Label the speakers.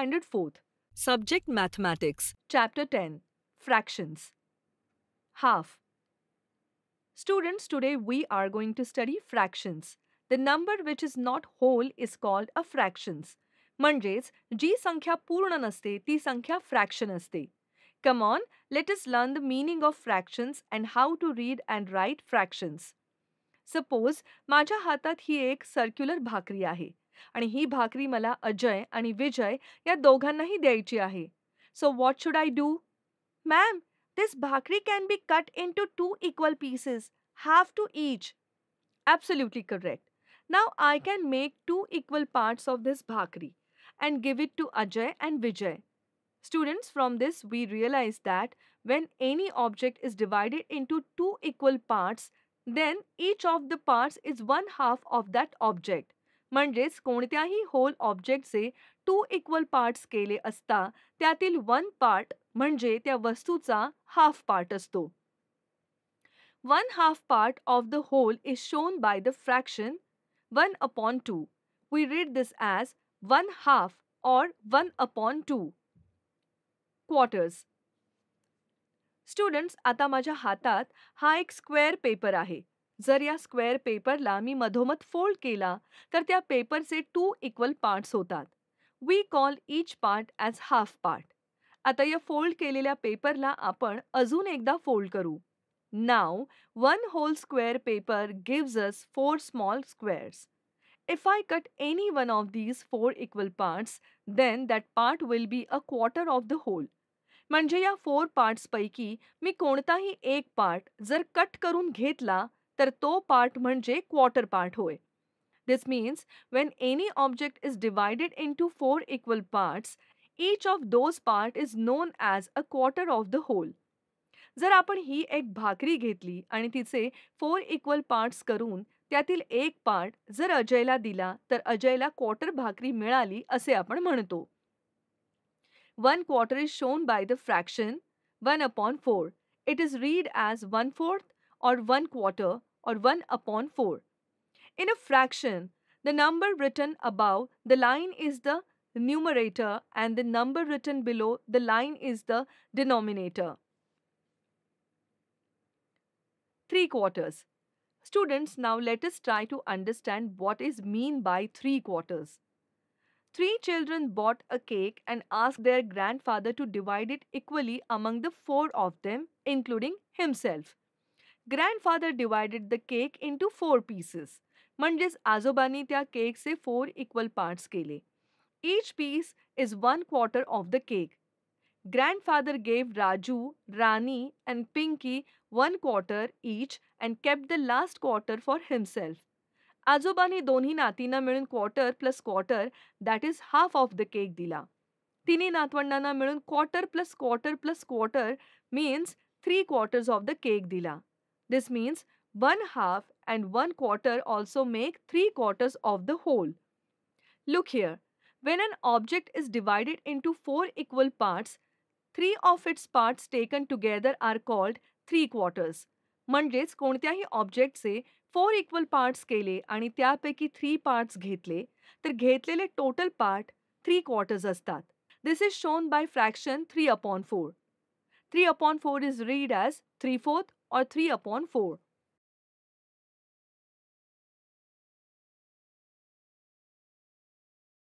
Speaker 1: Standard 4th.
Speaker 2: Subject Mathematics.
Speaker 1: Chapter 10. Fractions. Half. Students, today we are going to study fractions. The number which is not whole is called a fractions. म्हणजेच जी संख्या पूर्ण नसते ती संख्या fraction असते. Come on, let us learn the meaning of fractions and how to read and write fractions. Suppose माझ्या हातात ही एक सर्क्युलर भाकरी आहे आणि ही भाकरी मला अजय आणि विजय या दोघांनाही द्यायची आहे. So what should I do? Ma'am, this bhakri can be cut into two equal pieces, half to each. Absolutely correct. Now I can make two equal parts of this bhakri and give it to Ajay and Vijay. Students, from this we realize that when any object is divided into two equal parts, then each of the parts is one half of that object. म्हणजेच कोणत्याही whole ऑब्जेक्टचे two equal parts केले असता त्यातील one part म्हणजे त्या वस्तूचा half part असतो. One half part of the whole is shown by the fraction 1/2. We read this as 1/2 or 1/2. Quarters. Students, आता माझ्या हातात हा एक स्क्वेअर पेपर आहे. जर या स्क्वेअर पेपरला मी मधोमध फोल्ड केला तर त्या पेपरचे टू इक्वल पार्ट्स होतात. We call each part as half part. आता या फोल्ड केलेल्या पेपरला आपण अजून एकदा फोल्ड करू. Now one whole square paper gives us 4 small squares. If I cut any one of these 4 equal parts, then that part will be a quarter of the whole. म्हणजे या 4 पार्ट्सपैकी मी कोणताही एक पार्ट जर कट करून घेतला तर तो पार्ट म्हणजे क्वार्टर पार्ट होय. This means when any object is divided into 4 equal parts, each of those part is known as a quarter of the whole. जर आपण ही एक भाकरी घेतली आणि तिचे 4 इक्वल पार्ट्स करून त्यातील एक पार्ट जर अजयला दिला तर अजयला क्वार्टर भाकरी मिळाली असे आपण म्हणतो. 1 quarter is shown by the fraction 1/4. It is read as 1/4 or 1 quarter or 1/4. In a fraction, the number written above the line is the numerator and the number written below the line is the denominator. 3 quarters. Students, now let us try to understand what is mean by 3 quarters. 3 children bought a cake and asked their grandfather to divide it equally among the 4 of them, including himself. Grandfather divided the cake into 4 pieces. म्हणजेच आजोबांनी त्या केकचे 4 equal parts केले. Each piece is 1 quarter of the cake. Grandfather gave Raju, Rani and Pinky 1 quarter each and kept the last quarter for himself. आजोबांनी दोन्ही नातींना मिळून quarter plus quarter that is half of the cake दिला. तिन्ही नातवंडांना मिळून quarter plus quarter means 3 quarters of the cake दिला. This means 1/2 and 1 quarter also make 3 quarters of the whole. Look here, when an object is divided into 4 equal parts, 3 of its parts taken together are called 3 quarters. म्हणजेच कोणत्याही ऑब्जेक्टचे 4 equal parts केले आणि त्यापैकी 3 parts घेतले तर घेतलेले total part 3 quarters असतात. This is shown bye fraction 3/4. 3/4 is read as 3/4 or 3/4.